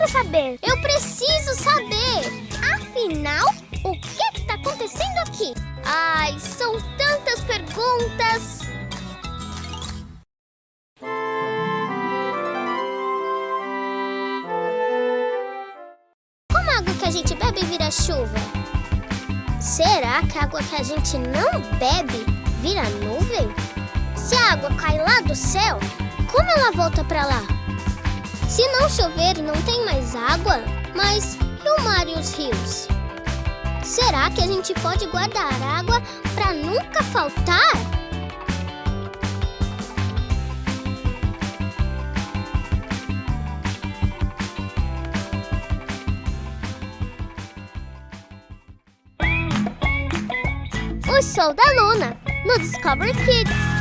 quero saber. Eu preciso saber. Afinal, o que está acontecendo aqui? Ai, são tantas perguntas. Como a água que a gente bebe vira chuva? Será que a água que a gente não bebe vira nuvem? Se a água cai lá do céu, como ela volta pra lá? Se não chover, não tem mais água? Mas e o mar e os rios? Será que a gente pode guardar água pra nunca faltar? O Show da Luna, no Discovery Kids.